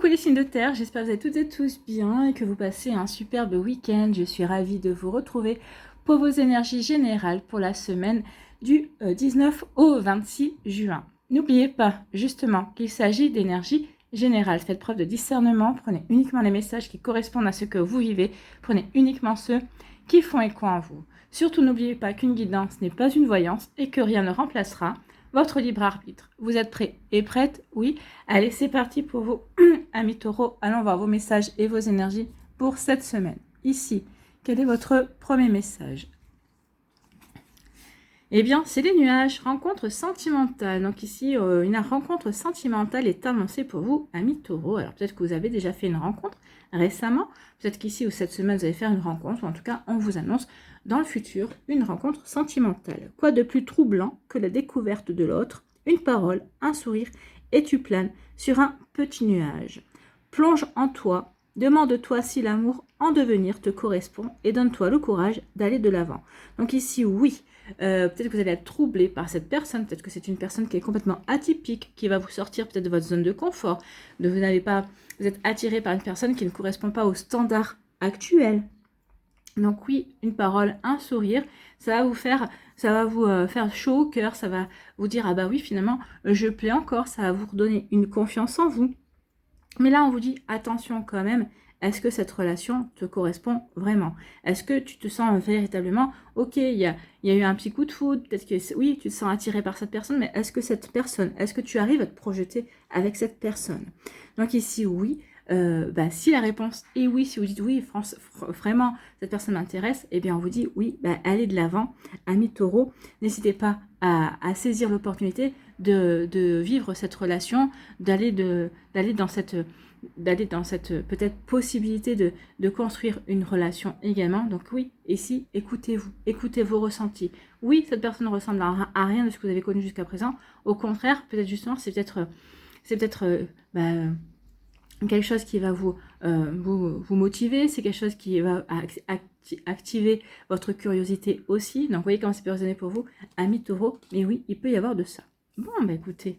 Coucou les signes de terre, j'espère que vous allez toutes et tous bien et que vous passez un superbe week-end. Je suis ravie de vous retrouver pour vos énergies générales pour la semaine du 19 au 26 juin. N'oubliez pas justement qu'il s'agit d'énergie générale. Faites preuve de discernement, prenez uniquement les messages qui correspondent à ce que vous vivez, prenez uniquement ceux qui font écho en vous. Surtout n'oubliez pas qu'une guidance n'est pas une voyance et que rien ne remplacera votre libre arbitre. Vous êtes prêts et prêtes? Oui. Allez, c'est parti pour vous, amis taureaux. Allons voir vos messages et vos énergies pour cette semaine. Ici, quel est votre premier message? Eh bien, c'est les nuages, rencontre sentimentale. Donc ici, une rencontre sentimentale est annoncée pour vous, amis taureaux. Alors peut-être que vous avez déjà fait une rencontre récemment. Peut-être qu'ici ou cette semaine, vous allez faire une rencontre. Ou en tout cas, on vous annonce dans le futur une rencontre sentimentale. Quoi de plus troublant que la découverte de l'autre? Une parole, un sourire, et tu planes sur un petit nuage. Plonge en toi, demande-toi si l'amour en devenir te correspond et donne-toi le courage d'aller de l'avant. Donc ici, oui. Peut-être que vous allez être troublé par cette personne, peut-être que c'est une personne qui est complètement atypique, qui va vous sortir peut-être de votre zone de confort, vous êtes attiré par une personne qui ne correspond pas aux standards actuels. Donc oui, une parole, un sourire, ça va vous faire chaud au cœur, ça va vous dire ah bah oui finalement je plais encore, ça va vous redonner une confiance en vous. Mais là on vous dit attention quand même. Est-ce que cette relation te correspond vraiment? Est-ce que tu te sens véritablement, ok, il y a eu un petit coup de foudre, peut-être que oui, tu te sens attiré par cette personne, mais est-ce que tu arrives à te projeter avec cette personne? Donc ici, oui, si la réponse est oui, si vous dites oui, vraiment, cette personne m'intéresse, eh bien on vous dit oui, allez de l'avant, amis taureaux, n'hésitez pas à saisir l'opportunité de vivre cette relation, d'aller dans cette peut-être possibilité de construire une relation également. Donc oui, ici, écoutez-vous, écoutez vos ressentis. Oui, cette personne ne ressemble à rien de ce que vous avez connu jusqu'à présent. Au contraire, peut-être justement, c'est peut-être quelque chose qui va vous motiver, c'est quelque chose qui va activer votre curiosité aussi. Donc vous voyez comment c'est peut résonner pour vous, amis taureaux. Mais oui, il peut y avoir de ça. Bon, écoutez,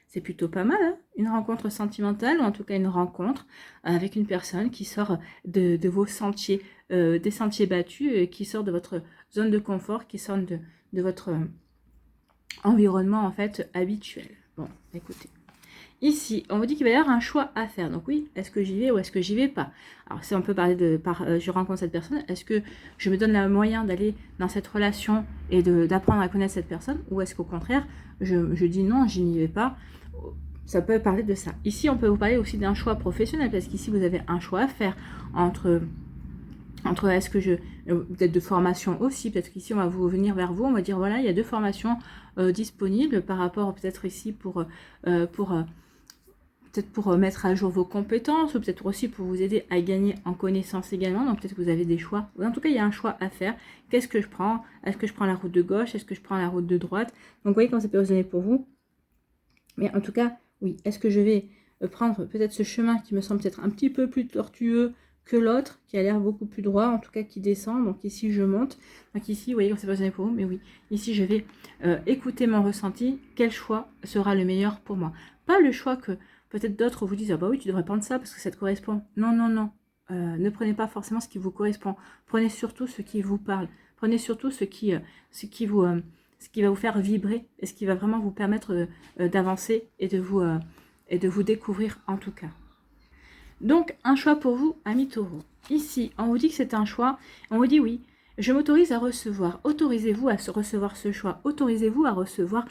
c'est plutôt pas mal, hein, une rencontre sentimentale, ou en tout cas une rencontre avec une personne qui sort de vos sentiers, des sentiers battus, qui sort de votre zone de confort, qui sort de votre environnement en fait habituel. Bon, écoutez. Ici, on vous dit qu'il va y avoir un choix à faire. Donc oui, est-ce que j'y vais ou est-ce que j'y vais pas? Alors si on peut parler je rencontre cette personne, est-ce que je me donne le moyen d'aller dans cette relation et d'apprendre à connaître cette personne? Ou est-ce qu'au contraire, je dis non, je n'y vais pas? Ça peut parler de ça. Ici, on peut vous parler aussi d'un choix professionnel, parce qu'ici, vous avez un choix à faire entre est-ce que peut-être de formation aussi, peut-être qu'ici on va venir vers vous, on va dire voilà, il y a 2 formations disponibles par rapport peut-être ici pour mettre à jour vos compétences, ou peut-être aussi pour vous aider à gagner en connaissances également. Donc peut-être que vous avez des choix. En tout cas, il y a un choix à faire. Qu'est-ce que je prends? Est-ce que je prends la route de gauche? Est-ce que je prends la route de droite? Donc vous voyez comment ça peut résonner pour vous. Mais en tout cas, oui. Est-ce que je vais prendre peut-être ce chemin qui me semble peut-être un petit peu plus tortueux que l'autre, qui a l'air beaucoup plus droit, en tout cas qui descend. Donc ici, je monte. Donc ici, vous voyez comment ça peut résonner pour vous. Mais oui, ici, je vais écouter mon ressenti. Quel choix sera le meilleur pour moi? Pas le choix que peut-être d'autres vous disent, ah bah oui, tu devrais prendre ça parce que ça te correspond. Non, non, non. Ne prenez pas forcément ce qui vous correspond. Prenez surtout ce qui vous parle. Prenez surtout ce qui va vous faire vibrer et ce qui va vraiment vous permettre d'avancer et de vous découvrir en tout cas. Donc, un choix pour vous, amis taureaux. Ici, on vous dit que c'est un choix. On vous dit oui, je m'autorise à recevoir. Autorisez-vous à recevoir ce choix. Autorisez-vous à recevoir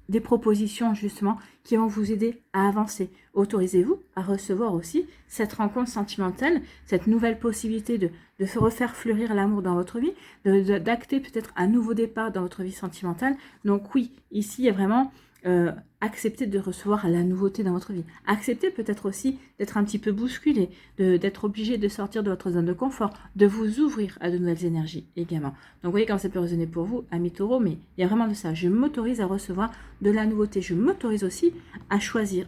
des propositions justement qui vont vous aider à avancer. Autorisez-vous à recevoir aussi cette rencontre sentimentale, cette nouvelle possibilité de refaire fleurir l'amour dans votre vie, d'acter peut-être un nouveau départ dans votre vie sentimentale. Donc oui, ici il y a vraiment accepter de recevoir la nouveauté dans votre vie. Accepter peut-être aussi d'être un petit peu bousculé, d'être obligé de sortir de votre zone de confort, de vous ouvrir à de nouvelles énergies également. Donc vous voyez comment ça peut résonner pour vous, amis taureaux, mais il y a vraiment de ça. Je m'autorise à recevoir de la nouveauté. Je m'autorise aussi à choisir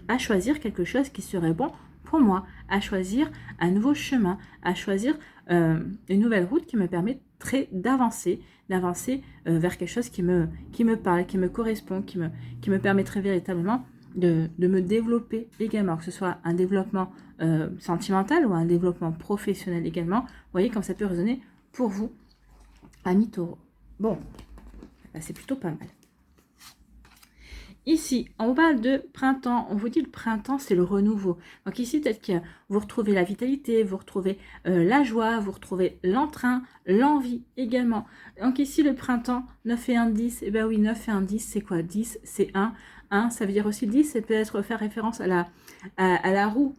quelque chose qui serait bon pour moi, à choisir un nouveau chemin, à choisir une nouvelle route qui me permettrait d'avancer vers quelque chose qui me parle, qui me correspond, qui me permettrait véritablement de me développer également, que ce soit un développement sentimental ou un développement professionnel également. Vous voyez comme ça peut résonner pour vous, amis taureaux. Bon, c'est plutôt pas mal. Ici, on parle de printemps. On vous dit le printemps, c'est le renouveau. Donc ici, peut-être que vous retrouvez la vitalité, vous retrouvez la joie, vous retrouvez l'entrain, l'envie également. Donc ici, le printemps, 9 et 1, 10. Eh bien oui, 9 et 1, 10, c'est quoi? 10, c'est 1. 1, ça veut dire aussi 10, c'est peut-être faire référence à la roue.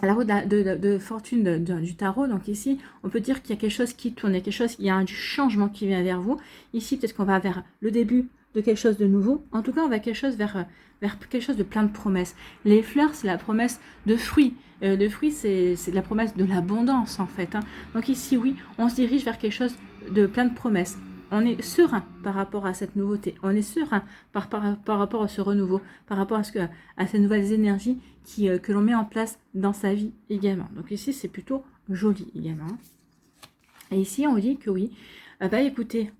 À la roue de fortune du tarot. Donc ici, on peut dire qu'il y a quelque chose qui tourne, il y a du changement qui vient vers vous. Ici, peut-être qu'on va vers le début de quelque chose de nouveau. En tout cas, on va quelque chose vers quelque chose de plein de promesses. Les fleurs, c'est la promesse de fruits. De fruits, c'est la promesse de l'abondance, en fait. Hein. Donc ici, oui, on se dirige vers quelque chose de plein de promesses. On est serein par rapport à cette nouveauté. On est serein par rapport à ce renouveau, par rapport à ces nouvelles énergies que l'on met en place dans sa vie également. Donc ici, c'est plutôt joli également. Et ici, on dit que oui, écoutez,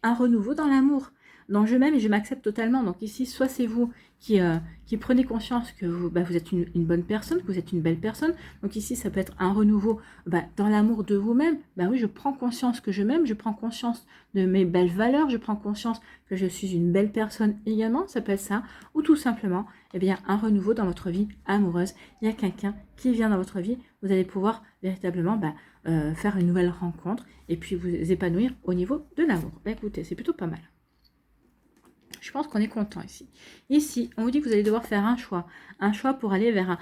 un renouveau dans l'amour. Donc je m'aime et je m'accepte totalement. Donc ici, soit c'est vous qui prenez conscience que vous êtes une bonne personne, que vous êtes une belle personne. Donc ici, ça peut être un renouveau dans l'amour de vous-même. Oui, je prends conscience que je m'aime, je prends conscience de mes belles valeurs, je prends conscience que je suis une belle personne également, ça peut être ça. Ou tout simplement, un renouveau dans votre vie amoureuse. Il y a quelqu'un qui vient dans votre vie, vous allez pouvoir véritablement faire une nouvelle rencontre et puis vous épanouir au niveau de l'amour. Écoutez, c'est plutôt pas mal. Je pense qu'on est content ici. Ici, on vous dit que vous allez devoir faire un choix pour aller vers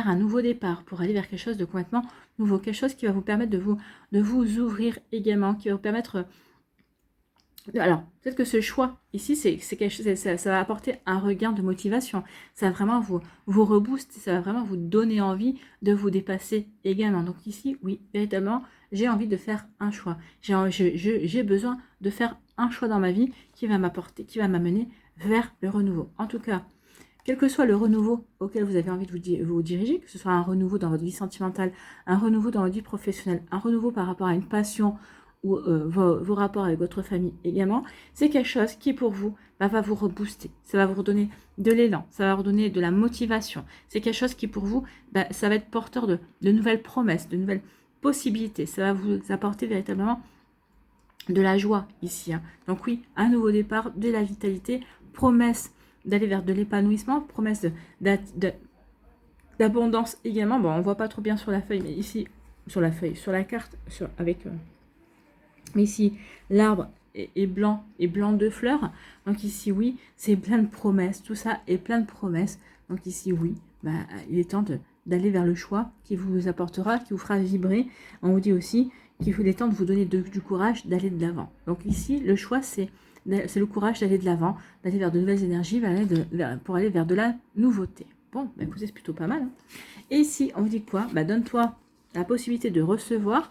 un nouveau départ, pour aller vers quelque chose de complètement nouveau, quelque chose qui va vous permettre de vous ouvrir également, qui va vous permettre... Alors, peut-être que ce choix, ici, ça va apporter un regain de motivation. Ça va vraiment vous rebooster, ça va vraiment vous donner envie de vous dépasser également. Donc ici, oui, véritablement, j'ai envie de faire un choix. J'ai besoin de faire un choix dans ma vie qui va m'amener vers le renouveau. En tout cas, quel que soit le renouveau auquel vous avez envie de vous diriger, que ce soit un renouveau dans votre vie sentimentale, un renouveau dans votre vie professionnelle, un renouveau par rapport à une passion, ou vos rapports avec votre famille également, c'est quelque chose qui pour vous va vous rebooster, ça va vous redonner de l'élan, ça va vous redonner de la motivation, c'est quelque chose qui pour vous, ça va être porteur de nouvelles promesses, de nouvelles possibilités, ça va vous apporter véritablement de la joie ici. Hein. Donc oui, un nouveau départ, de la vitalité, promesse d'aller vers de l'épanouissement, promesse d'abondance également. Bon, on voit pas trop bien sur la feuille, mais ici, sur la carte, avec... Mais ici, l'arbre est blanc de fleurs. Donc ici, oui, c'est plein de promesses. Tout ça est plein de promesses. Donc ici, oui, il est temps d'aller vers le choix qui vous apportera, qui vous fera vibrer. On vous dit aussi qu'il est temps de vous donner du courage d'aller de l'avant. Donc ici, le choix, c'est le courage d'aller de l'avant, d'aller vers de nouvelles énergies, pour aller vers de la nouveauté. Bon, écoutez, c'est plutôt pas mal. Hein. Et ici, on vous dit quoi? Donne-toi la possibilité de recevoir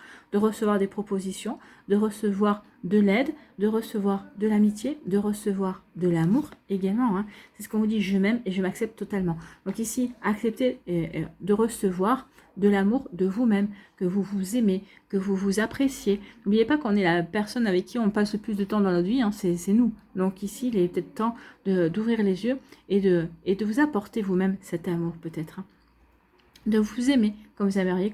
des propositions, de recevoir de l'aide, de recevoir de l'amitié, de recevoir de l'amour également. Hein. C'est ce qu'on vous dit, je m'aime et je m'accepte totalement. Donc ici, acceptez de recevoir de l'amour de vous-même, que vous vous aimez, que vous vous appréciez. N'oubliez pas qu'on est la personne avec qui on passe le plus de temps dans notre vie, hein, c'est nous. Donc ici, il est peut-être temps d'ouvrir les yeux et de vous apporter vous-même cet amour peut-être. Hein. De vous aimer comme vous aimeriez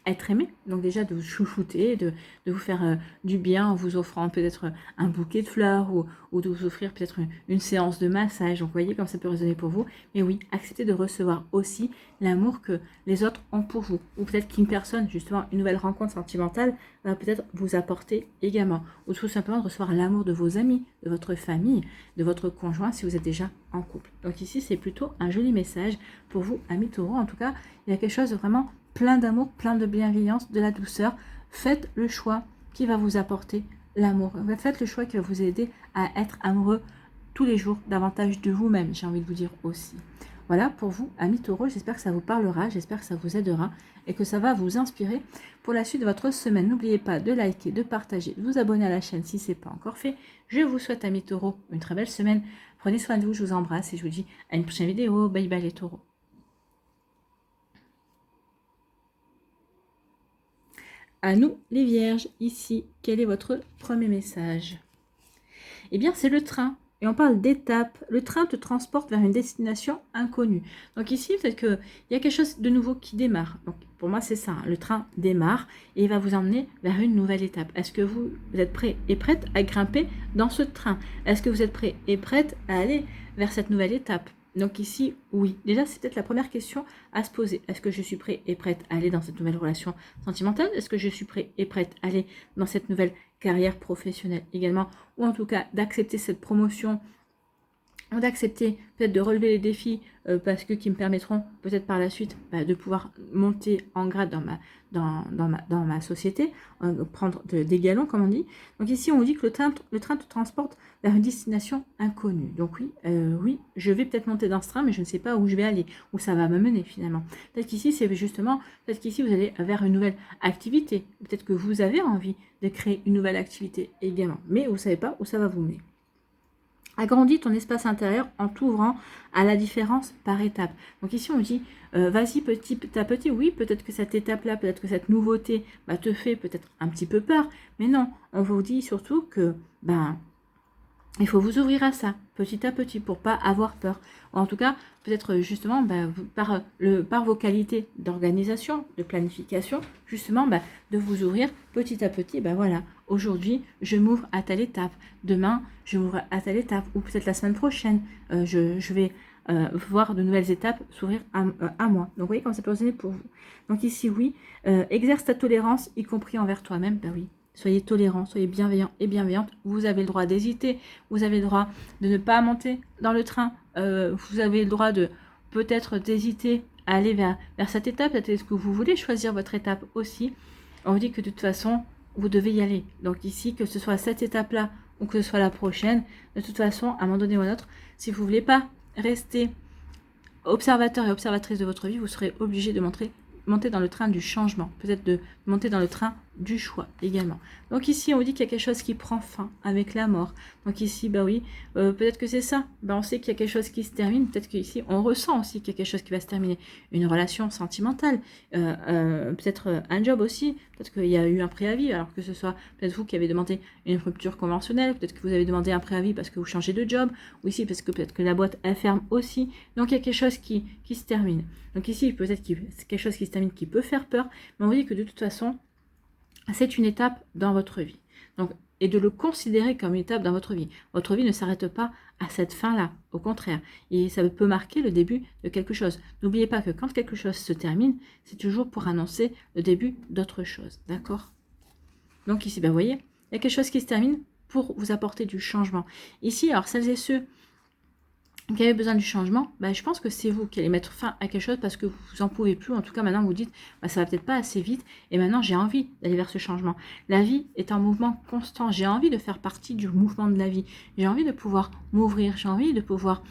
être aimé, donc déjà de vous chouchouter, de vous faire du bien en vous offrant peut-être un bouquet de fleurs ou de vous offrir peut-être une séance de massage. Donc vous voyez comme ça peut résonner pour vous. Mais oui, acceptez de recevoir aussi l'amour que les autres ont pour vous. Ou peut-être qu'une personne, justement, une nouvelle rencontre sentimentale va peut-être vous apporter également. Ou tout simplement de recevoir l'amour de vos amis, de votre famille, de votre conjoint si vous êtes déjà en couple. Donc ici, c'est plutôt un joli message pour vous, amis taureaux. En tout cas, il y a quelque chose de vraiment plein d'amour, plein de bienveillance, de la douceur. Faites le choix qui va vous apporter l'amour. Faites le choix qui va vous aider à être amoureux tous les jours, davantage de vous-même, j'ai envie de vous dire aussi. Voilà pour vous, amis taureaux, j'espère que ça vous parlera, j'espère que ça vous aidera et que ça va vous inspirer pour la suite de votre semaine. N'oubliez pas de liker, de partager, de vous abonner à la chaîne si ce n'est pas encore fait. Je vous souhaite, amis taureaux, une très belle semaine. Prenez soin de vous, je vous embrasse et je vous dis à une prochaine vidéo. Bye bye les taureaux. À nous les vierges, ici, quel est votre premier message? Eh bien, c'est le train. et on parle d'étape. Le train te transporte vers une destination inconnue. Donc ici, peut-être qu'il y a quelque chose de nouveau qui démarre. Donc pour moi, c'est ça. Hein. Le train démarre et il va vous emmener vers une nouvelle étape. Est-ce que vous êtes prêt et prête à grimper dans ce train? Est-ce que vous êtes prêt et prête à aller vers cette nouvelle étape? Donc ici, oui. Déjà, c'est peut-être la première question à se poser. Est-ce que je suis prêt et prête à aller dans cette nouvelle relation sentimentale? Est-ce que je suis prêt et prête à aller dans cette nouvelle carrière professionnelle également? Ou en tout cas, d'accepter cette promotion, d'accepter peut-être de relever les défis parce que qui me permettront peut-être par la suite de pouvoir monter en grade dans ma société, prendre des galons comme on dit. Donc ici on dit que le train te transporte vers une destination inconnue. Donc oui, je vais peut-être monter dans ce train mais je ne sais pas où je vais aller, où ça va me mener finalement. Peut-être qu'ici c'est justement, peut-être qu'ici vous allez vers une nouvelle activité. Peut-être que vous avez envie de créer une nouvelle activité également, mais vous ne savez pas où ça va vous mener. Agrandis ton espace intérieur en t'ouvrant à la différence par étape. Donc ici on dit, vas-y petit à petit, oui, peut-être que cette étape-là, peut-être que cette nouveauté te fait peut-être un petit peu peur, mais non, on vous dit surtout que il faut vous ouvrir à ça, petit à petit, pour pas avoir peur. En tout cas, peut-être justement, par vos qualités d'organisation, de planification, justement, de vous ouvrir petit à petit. Voilà, aujourd'hui, je m'ouvre à telle étape. Demain, je m'ouvre à telle étape. Ou peut-être la semaine prochaine, je vais voir de nouvelles étapes s'ouvrir à moi. Donc, vous voyez comment ça peut résonner pour vous. Donc ici, oui, exerce ta tolérance, y compris envers toi-même. Oui. Soyez tolérants, soyez bienveillants et bienveillantes. Vous avez le droit d'hésiter. Vous avez le droit de ne pas monter dans le train. Vous avez le droit de peut-être d'hésiter à aller vers cette étape. Est-ce que vous voulez choisir votre étape aussi? On vous dit que de toute façon, vous devez y aller. Donc ici, que ce soit cette étape-là ou que ce soit la prochaine, de toute façon, à un moment donné ou à un autre, si vous ne voulez pas rester observateur et observatrice de votre vie, vous serez obligé de monter dans le train du changement, peut-être de monter dans le train du choix également. Donc ici, on vous dit qu'il y a quelque chose qui prend fin avec la mort. Donc ici, oui, peut-être que c'est ça. On sait qu'il y a quelque chose qui se termine. Peut-être qu'ici, on ressent aussi qu'il y a quelque chose qui va se terminer. Une relation sentimentale, peut-être un job aussi. Peut-être qu'il y a eu un préavis, alors que ce soit peut-être vous qui avez demandé une rupture conventionnelle. Peut-être que vous avez demandé un préavis parce que vous changez de job. Ou ici, parce que peut-être que la boîte, elle ferme aussi. Donc il y a quelque chose qui se termine. Donc ici, peut-être qu'il y a quelque chose qui se termine qui peut faire peur. Mais on vous dit que de toute façon, c'est une étape dans votre vie. Donc, et de le considérer comme une étape dans votre vie. Votre vie ne s'arrête pas à cette fin-là, au contraire. Et ça peut marquer le début de quelque chose. N'oubliez pas que quand quelque chose se termine, c'est toujours pour annoncer le début d'autre chose. D'accord? Donc ici, vous voyez, il y a quelque chose qui se termine pour vous apporter du changement. Ici, alors celles et ceux qui avez besoin du changement, je pense que c'est vous qui allez mettre fin à quelque chose parce que vous n'en pouvez plus. En tout cas, maintenant, vous dites, ça va peut-être pas assez vite et maintenant, j'ai envie d'aller vers ce changement. La vie est en mouvement constant. J'ai envie de faire partie du mouvement de la vie. J'ai envie de pouvoir m'ouvrir. J'ai envie de pouvoir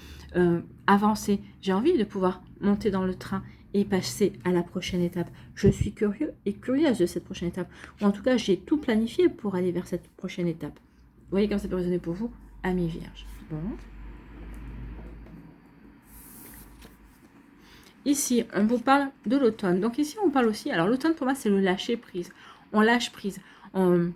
avancer. J'ai envie de pouvoir monter dans le train et passer à la prochaine étape. Je suis curieux et curieuse de cette prochaine étape. Ou en tout cas, j'ai tout planifié pour aller vers cette prochaine étape. Vous voyez comme ça peut résonner pour vous, amis vierges. Bon. Ici, on vous parle de l'automne. Donc ici, on parle aussi... Alors l'automne, pour moi, c'est le lâcher prise. On lâche prise. On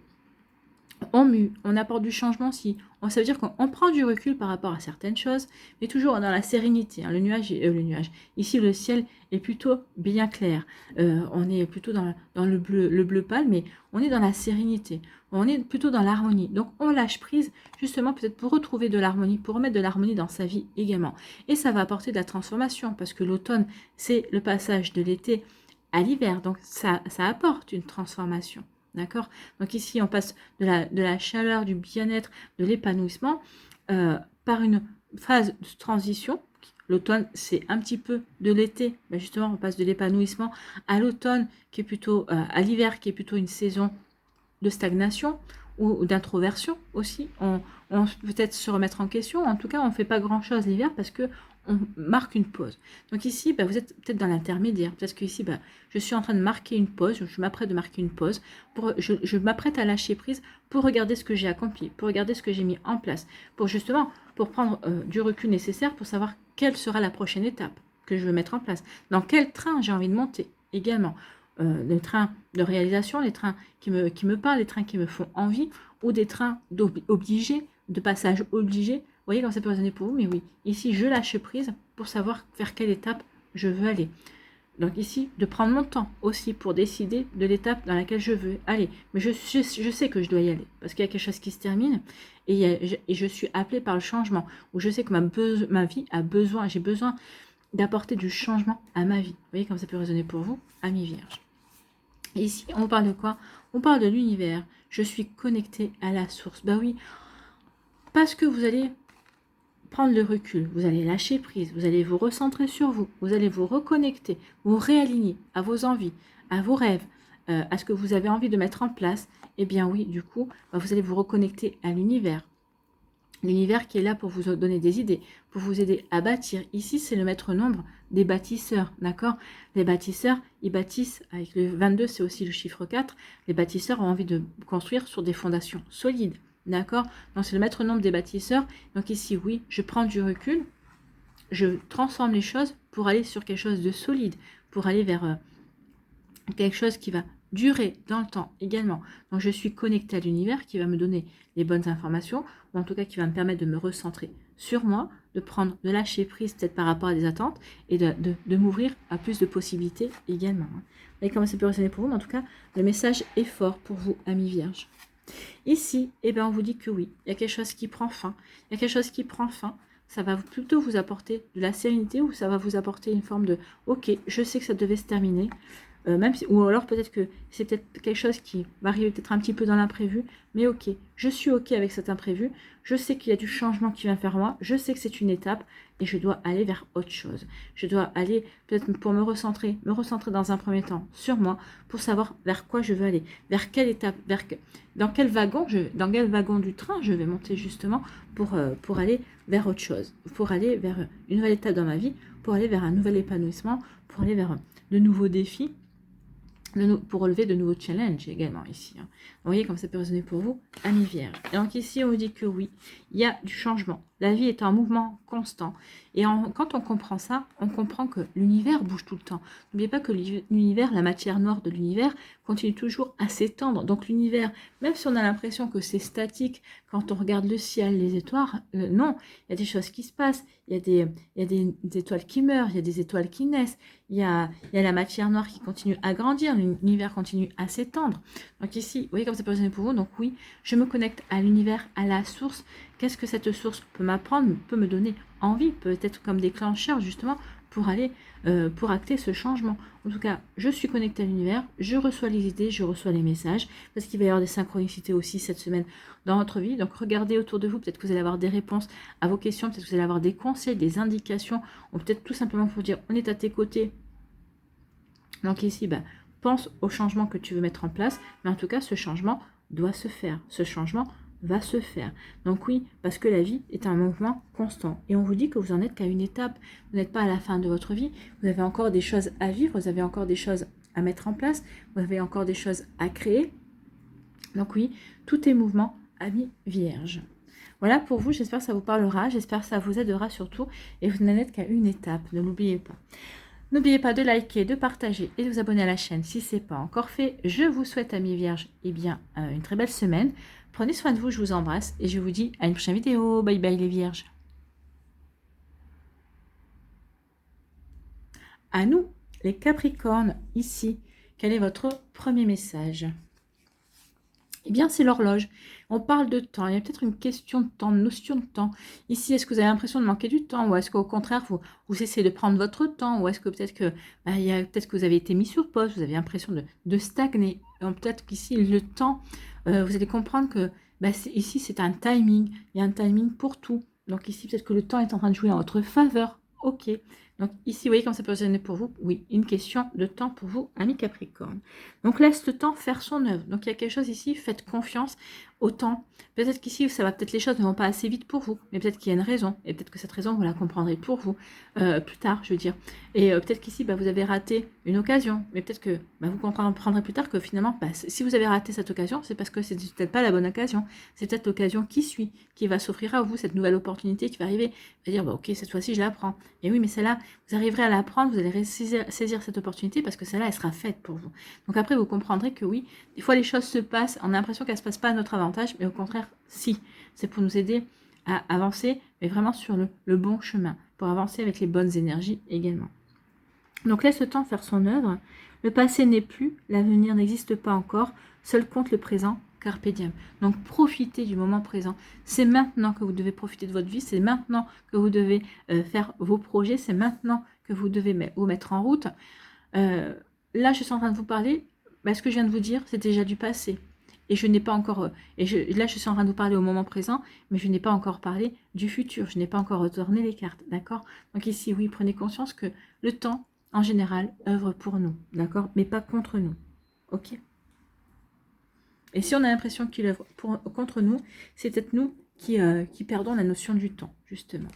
mue. On apporte du changement aussi. Ça veut dire qu'on prend du recul par rapport à certaines choses, mais toujours dans la sérénité. Le nuage. Ici, le ciel est plutôt bien clair. On est plutôt dans le bleu pâle, mais on est dans la sérénité. On est plutôt dans l'harmonie. Donc, on lâche prise, justement, peut-être pour retrouver de l'harmonie, pour remettre de l'harmonie dans sa vie également. Et ça va apporter de la transformation, parce que l'automne, c'est le passage de l'été à l'hiver. Donc, ça apporte une transformation. D'accord? Donc ici, on passe de la chaleur, du bien-être, de l'épanouissement par une phase de transition. L'automne, c'est un petit peu de l'été. Justement, on passe de l'épanouissement à l'automne, qui est plutôt à l'hiver, qui est plutôt une saison de stagnation ou d'introversion aussi. On peut peut-être se remettre en question. En tout cas, on ne fait pas grand-chose l'hiver parce que on marque une pause. Donc ici, vous êtes peut-être dans l'intermédiaire. Peut-être que ici, je suis en train de marquer une pause. Je m'apprête de marquer une pause. Je m'apprête à lâcher prise pour regarder ce que j'ai accompli, pour regarder ce que j'ai mis en place, pour prendre du recul nécessaire pour savoir quelle sera la prochaine étape que je veux mettre en place. Dans quel train j'ai envie de monter également. Les trains de réalisation, les trains qui me parlent, les trains qui me font envie, ou des trains obligés, de passage obligé, voyez comme ça peut résonner pour vous, mais oui, ici, je lâche prise pour savoir vers quelle étape je veux aller. Donc ici, de prendre mon temps aussi pour décider de l'étape dans laquelle je veux aller. Mais je sais que je dois y aller, parce qu'il y a quelque chose qui se termine, et je suis appelée par le changement, où je sais que ma vie a besoin, j'ai besoin d'apporter du changement à ma vie. Vous voyez comme ça peut résonner pour vous, amis vierges. Et ici, on parle de quoi? On parle de l'univers. Je suis connectée à la source. Bah oui, parce que vous allez prendre le recul, vous allez lâcher prise, vous allez vous recentrer sur vous, vous allez vous reconnecter, vous réaligner à vos envies, à vos rêves, à ce que vous avez envie de mettre en place. Eh bien oui, du coup, vous allez vous reconnecter à l'univers. L'univers qui est là pour vous donner des idées, pour vous aider à bâtir. Ici, c'est le maître nombre des bâtisseurs, d'accord? Les bâtisseurs, ils bâtissent, avec le 22, c'est aussi le chiffre 4, les bâtisseurs ont envie de construire sur des fondations solides, d'accord? Donc, c'est le maître nombre des bâtisseurs. Donc ici, oui, je prends du recul, je transforme les choses pour aller sur quelque chose de solide, pour aller vers quelque chose qui va durer dans le temps également. Donc je suis connectée à l'univers qui va me donner les bonnes informations, ou en tout cas qui va me permettre de me recentrer sur moi, de lâcher prise peut-être par rapport à des attentes et de m'ouvrir à plus de possibilités également. Vous voyez comment ça peut résonner pour vous, mais en tout cas, le message est fort pour vous, amis vierges. Ici, eh bien, on vous dit que oui, il y a quelque chose qui prend fin. Il y a quelque chose qui prend fin. Ça va plutôt vous apporter de la sérénité, ou ça va vous apporter une forme de « Ok, je sais que ça devait se terminer ». Ou alors peut-être que c'est peut-être quelque chose qui va arriver peut-être un petit peu dans l'imprévu, mais ok, je suis ok avec cet imprévu, je sais qu'il y a du changement qui vient faire moi, je sais que c'est une étape et je dois aller vers autre chose. Je dois aller peut-être pour me recentrer dans un premier temps sur moi, pour savoir vers quoi je veux aller, vers quelle étape, dans quel wagon du train je vais monter justement pour aller vers autre chose, pour aller vers une nouvelle étape dans ma vie, pour aller vers un nouvel épanouissement, pour aller vers de nouveaux défis, pour relever de nouveaux challenges également ici. Vous voyez comme ça peut résonner pour vous, amis vierges. Et donc ici, on vous dit que oui, il y a du changement. La vie est en mouvement constant. Et quand on comprend ça, on comprend que l'univers bouge tout le temps. N'oubliez pas que l'univers, la matière noire de l'univers, continue toujours à s'étendre. Donc l'univers, même si on a l'impression que c'est statique, quand on regarde le ciel, les étoiles, non, il y a des choses qui se passent. Il y a des étoiles qui meurent, il y a des étoiles qui naissent. Il y a la matière noire qui continue à grandir, l'univers continue à s'étendre. Donc ici, vous voyez comme ça peut résonner pour vous. Donc oui, je me connecte à l'univers, à la source. Qu'est-ce que cette source peut m'apprendre, peut me donner envie, peut-être comme déclencheur justement pour aller, pour acter ce changement. En tout cas, je suis connectée à l'univers, je reçois les idées, je reçois les messages, parce qu'il va y avoir des synchronicités aussi cette semaine dans votre vie. Donc regardez autour de vous, peut-être que vous allez avoir des réponses à vos questions, peut-être que vous allez avoir des conseils, des indications, ou peut-être tout simplement pour dire on est à tes côtés. Donc ici, pense au changement que tu veux mettre en place, mais en tout cas, ce changement doit se faire. Ce changement va se faire. Donc oui, parce que la vie est un mouvement constant. Et on vous dit que vous en êtes qu'à une étape. Vous n'êtes pas à la fin de votre vie. Vous avez encore des choses à vivre, vous avez encore des choses à mettre en place, vous avez encore des choses à créer. Donc oui, tout est mouvement, amis vierges. Voilà pour vous, j'espère que ça vous parlera, j'espère que ça vous aidera surtout. Et vous n'en êtes qu'à une étape, ne l'oubliez pas. N'oubliez pas de liker, de partager et de vous abonner à la chaîne si ce n'est pas encore fait. Je vous souhaite, amis vierges, une très belle semaine. Prenez soin de vous, je vous embrasse et je vous dis à une prochaine vidéo. Bye bye les vierges. À nous, les capricornes, ici, quel est votre premier message ? Eh bien, c'est l'horloge. On parle de temps. Il y a peut-être une question de temps, une notion de temps. Ici, est-ce que vous avez l'impression de manquer du temps ou est-ce qu'au contraire, vous essayez de prendre votre temps ou est-ce que peut-être que, peut-être que vous avez été mis sur pause, vous avez l'impression de stagner. Peut-être qu'ici, le temps, vous allez comprendre que ici, c'est un timing. Il y a un timing pour tout. Donc ici, peut-être que le temps est en train de jouer en votre faveur. Ok. Donc ici, vous voyez comment ça peut résonner pour vous? Oui, une question de temps pour vous, amis Capricorne. Donc laisse le temps faire son œuvre. Donc il y a quelque chose ici, faites confiance au temps. Peut-être qu'ici, peut-être les choses ne vont pas assez vite pour vous, mais peut-être qu'il y a une raison. Et peut-être que cette raison, vous la comprendrez pour vous plus tard, je veux dire. Et peut-être qu'ici, vous avez raté une occasion, mais peut-être que vous comprendrez plus tard que finalement, si vous avez raté cette occasion, c'est parce que c'est peut-être pas la bonne occasion. C'est peut-être l'occasion qui suit, qui va s'offrir à vous, cette nouvelle opportunité qui va arriver. Vous allez dire, ok, cette fois-ci, je la prends. Et oui, mais celle-là, vous arriverez à la prendre, vous allez saisir cette opportunité parce que celle-là, elle sera faite pour vous. Donc après, vous comprendrez que oui, des fois, les choses se passent, on a l'impression qu'elles ne se passent pas à notre avantage, mais au contraire, si. C'est pour nous aider à avancer, mais vraiment sur le bon chemin, pour avancer avec les bonnes énergies également. Donc laisse le temps faire son œuvre. Le passé n'est plus, l'avenir n'existe pas encore, seul compte le présent, carpe diem. Donc profitez du moment présent. C'est maintenant que vous devez profiter de votre vie, c'est maintenant que vous devez faire vos projets, c'est maintenant que vous devez vous mettre en route. Là, je suis en train de vous parler, ce que je viens de vous dire, c'est déjà du passé. Et je n'ai pas encore, là je suis en train de vous parler au moment présent, mais je n'ai pas encore parlé du futur, je n'ai pas encore retourné les cartes, d'accord? Donc ici, oui, prenez conscience que le temps, en général, œuvre pour nous, d'accord? Mais pas contre nous, ok? Et si on a l'impression qu'il œuvre contre nous, c'est peut-être nous qui perdons la notion du temps, justement.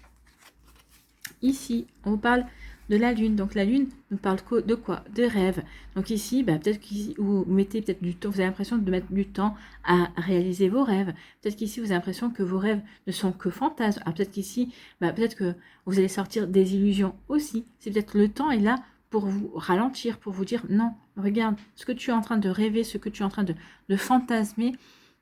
Ici, on parle de la lune. Donc la lune nous parle de quoi? De rêve. Donc ici, peut-être qu'ici, vous mettez peut-être du temps, vous avez l'impression de mettre du temps à réaliser vos rêves. Peut-être qu'ici, vous avez l'impression que vos rêves ne sont que fantasmes. Alors peut-être qu'ici, peut-être que vous allez sortir des illusions aussi. C'est peut-être le temps est là pour vous ralentir, pour vous dire non, regarde, ce que tu es en train de rêver, ce que tu es en train de fantasmer,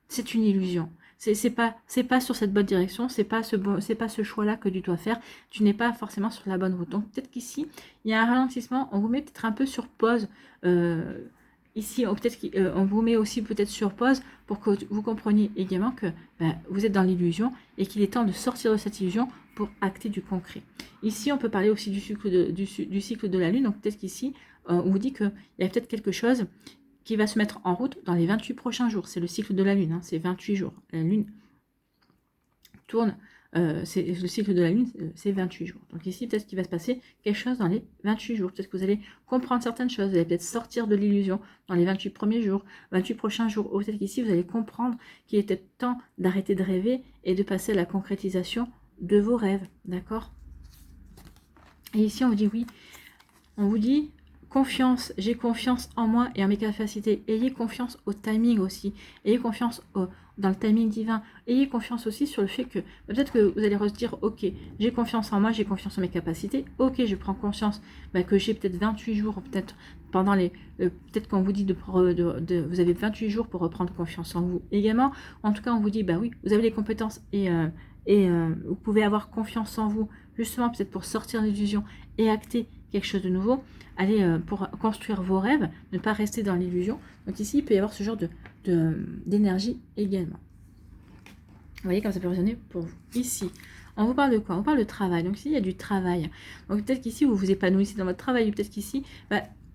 c'est une illusion. C'est pas sur cette bonne direction, c'est pas ce choix-là que tu dois faire. Tu n'es pas forcément sur la bonne route. Donc peut-être qu'ici, il y a un ralentissement. On vous met peut-être un peu sur pause. Ici, peut-être qu'on vous met aussi peut-être sur pause pour que vous compreniez également que vous êtes dans l'illusion et qu'il est temps de sortir de cette illusion pour acter du concret. Ici, on peut parler aussi du cycle de la Lune. Donc peut-être qu'ici, on vous dit qu'il y a peut-être quelque chose qui va se mettre en route dans les 28 prochains jours. C'est le cycle de la Lune, hein, c'est 28 jours. La Lune tourne, c'est le cycle de la Lune, c'est 28 jours. Donc ici, peut-être qu'il va se passer quelque chose dans les 28 jours. Peut-être que vous allez comprendre certaines choses, vous allez peut-être sortir de l'illusion dans les 28 premiers jours, 28 prochains jours. Ou peut-être qu'ici, vous allez comprendre qu'il était temps d'arrêter de rêver et de passer à la concrétisation de vos rêves. D'accord? Et ici, on vous dit oui. On vous dit confiance, j'ai confiance en moi et en mes capacités. Ayez confiance au timing aussi. Ayez confiance dans le timing divin. Ayez confiance aussi sur le fait que peut-être que vous allez se dire, ok, j'ai confiance en moi, j'ai confiance en mes capacités. Ok, je prends conscience que j'ai peut-être 28 jours, peut-être pendant les... peut-être qu'on vous dit vous avez 28 jours pour reprendre confiance en vous également. En tout cas, on vous dit, oui, vous avez les compétences et vous pouvez avoir confiance en vous, justement peut-être pour sortir de l'illusion et acter quelque chose de nouveau, aller pour construire vos rêves, ne pas rester dans l'illusion. Donc ici, il peut y avoir ce genre d'énergie également. Vous voyez comme ça peut résonner pour vous. Ici, on vous parle de quoi? On parle de travail. Donc ici, il y a du travail. Donc peut-être qu'ici, vous vous épanouissez dans votre travail. Peut-être qu'ici,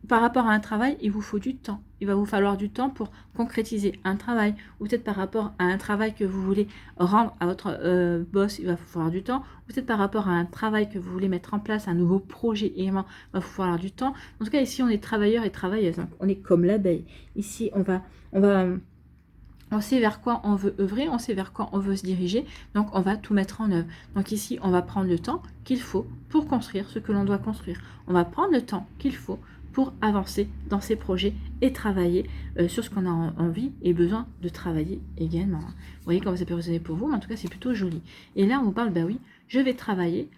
par rapport à un travail, il vous faut du temps. Il va vous falloir du temps pour concrétiser un travail. Ou peut-être par rapport à un travail que vous voulez rendre à votre boss, il va vous falloir du temps. Ou peut-être par rapport à un travail que vous voulez mettre en place, un nouveau projet également, il va vous falloir du temps. En tout cas, ici, on est travailleurs et travailleuses. On est comme l'abeille. Ici, on sait vers quoi on veut œuvrer, on sait vers quoi on veut se diriger, donc on va tout mettre en œuvre. Donc ici, on va prendre le temps qu'il faut pour construire ce que l'on doit construire. On va prendre le temps qu'il faut pour avancer dans ces projets et travailler sur ce qu'on a envie et besoin de travailler également. Vous voyez comment ça peut résonner pour vous, mais en tout cas, c'est plutôt joli. Et là, on vous parle, oui, je vais travailler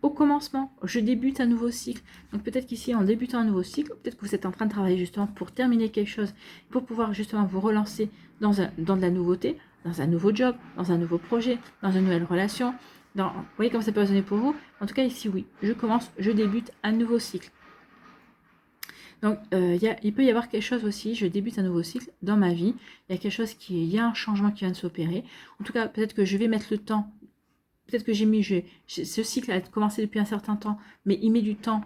au commencement, je débute un nouveau cycle. Donc peut-être qu'ici, en débutant un nouveau cycle, peut-être que vous êtes en train de travailler justement pour terminer quelque chose, pour pouvoir justement vous relancer dans de la nouveauté, dans un nouveau job, dans un nouveau projet, dans une nouvelle relation. Vous voyez comment ça peut résonner pour vous? En tout cas, ici, oui, je débute un nouveau cycle. Donc, il peut y avoir quelque chose aussi, je débute un nouveau cycle dans ma vie, il y a un changement qui vient de s'opérer. En tout cas, peut-être que je vais mettre le temps. Peut-être que ce cycle a commencé depuis un certain temps, mais il met du temps.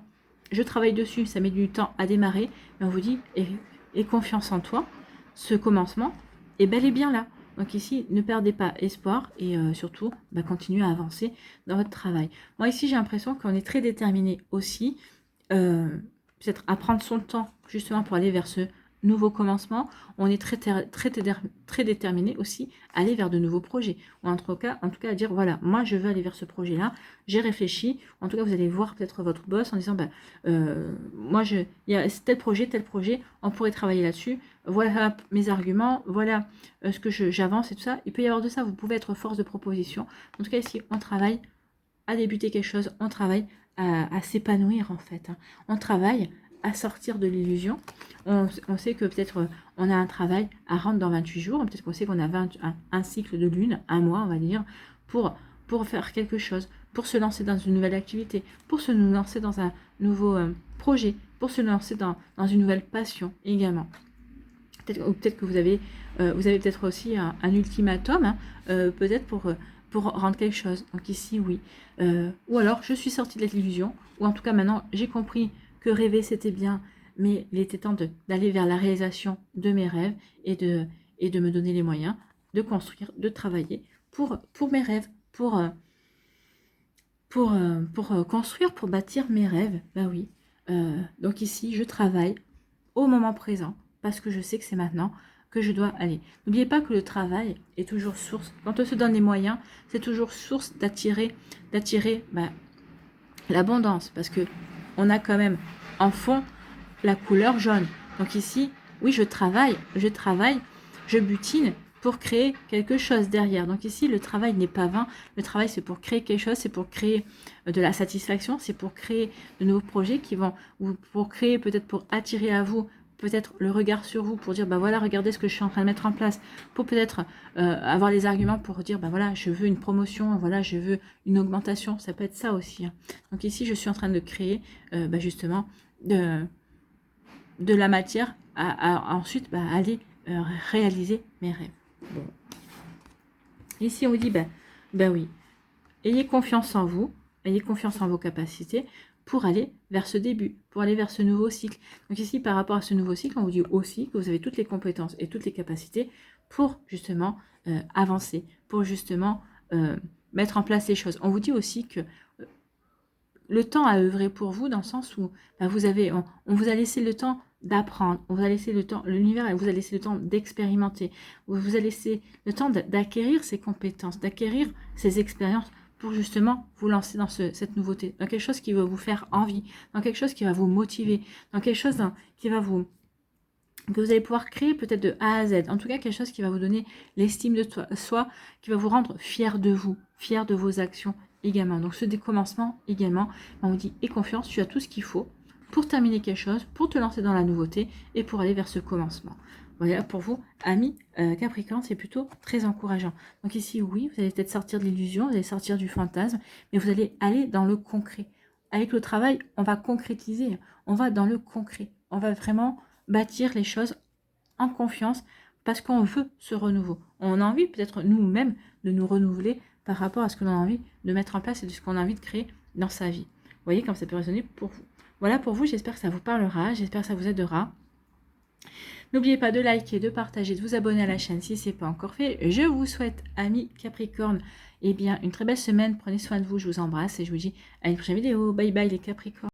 Je travaille dessus, ça met du temps à démarrer. Mais on vous dit, aie confiance en toi. Ce commencement est bel et bien là. Donc ici, ne perdez pas espoir et surtout, continuez à avancer dans votre travail. Moi ici, j'ai l'impression qu'on est très déterminé aussi. Peut-être à prendre son temps justement pour aller vers ce nouveau commencement. On est très déterminé aussi à aller vers de nouveaux projets. Ou en tout cas à dire, voilà, moi je veux aller vers ce projet-là, j'ai réfléchi. En tout cas, vous allez voir peut-être votre boss en disant, moi, il y a tel projet, on pourrait travailler là-dessus. Voilà mes arguments, voilà ce que j'avance et tout ça. Il peut y avoir de ça, vous pouvez être force de proposition. En tout cas, ici, on travaille à débuter quelque chose, on travaille à s'épanouir en fait. On travaille à sortir de l'illusion. On sait que peut-être on a un travail à rendre dans 28 jours, peut-être qu'on sait qu'on a un cycle de lune, un mois on va dire, pour faire quelque chose, pour se lancer dans une nouvelle activité, pour se lancer dans un nouveau projet, pour se lancer dans une nouvelle passion également. Peut-être que vous avez peut-être aussi un ultimatum, hein, peut-être pour rendre quelque chose. Donc ici, oui. Ou alors, je suis sortie de l'illusion, ou en tout cas maintenant, j'ai compris que rêver, c'était bien, mais il était temps d'aller vers la réalisation de mes rêves et de me donner les moyens de construire, de travailler pour mes rêves, pour construire, pour bâtir mes rêves. Bah oui. Donc ici, je travaille au moment présent, parce que je sais que c'est maintenant que je dois aller. N'oubliez pas que le travail est toujours source, quand on se donne les moyens, c'est toujours source d'attirer l'abondance, parce que on a quand même en fond la couleur jaune. Donc ici, oui, je travaille, je butine pour créer quelque chose derrière. Donc ici, le travail n'est pas vain. Le travail, c'est pour créer quelque chose, c'est pour créer de la satisfaction, c'est pour créer de nouveaux projets qui vont, ou pour créer peut-être pour attirer à vous peut-être le regard sur vous, pour dire, bah voilà, regardez ce que je suis en train de mettre en place, pour peut-être avoir les arguments pour dire, bah voilà, je veux une promotion, voilà, je veux une augmentation, ça peut être ça aussi. Hein. Donc ici, je suis en train de créer, justement, de la matière à ensuite aller réaliser mes rêves. Bon. Ici, on vous dit, ben oui, ayez confiance en vous, ayez confiance en vos capacités, pour aller vers ce début, pour aller vers ce nouveau cycle. Donc ici, par rapport à ce nouveau cycle, on vous dit aussi que vous avez toutes les compétences et toutes les capacités pour justement avancer, pour justement mettre en place les choses. On vous dit aussi que le temps a œuvré pour vous dans le sens où on vous a laissé le temps d'apprendre, on vous a laissé le temps, l'univers vous a laissé le temps d'expérimenter, vous a laissé le temps d'acquérir ces compétences, d'acquérir ces expériences, pour justement vous lancer dans cette nouveauté, dans quelque chose qui va vous faire envie, dans quelque chose qui va vous motiver, dans quelque chose que vous allez pouvoir créer peut-être de A à Z, en tout cas quelque chose qui va vous donner l'estime de soi, qui va vous rendre fier de vous, fier de vos actions également. Donc ce décommencement également, on vous dit, aie confiance, tu as tout ce qu'il faut pour terminer quelque chose, pour te lancer dans la nouveauté et pour aller vers ce commencement. Voilà, pour vous, amis Capricorne, c'est plutôt très encourageant. Donc ici, oui, vous allez peut-être sortir de l'illusion, vous allez sortir du fantasme, mais vous allez aller dans le concret. Avec le travail, on va concrétiser, on va dans le concret. On va vraiment bâtir les choses en confiance parce qu'on veut ce renouveau. On a envie peut-être nous-mêmes de nous renouveler par rapport à ce que l'on a envie de mettre en place et de ce qu'on a envie de créer dans sa vie. Vous voyez comme ça peut résonner pour vous. Voilà pour vous, j'espère que ça vous parlera, j'espère que ça vous aidera. N'oubliez pas de liker, de partager, de vous abonner à la chaîne si ce n'est pas encore fait. Je vous souhaite, amis Capricorne, une très belle semaine. Prenez soin de vous, je vous embrasse et je vous dis à une prochaine vidéo. Bye bye les Capricornes.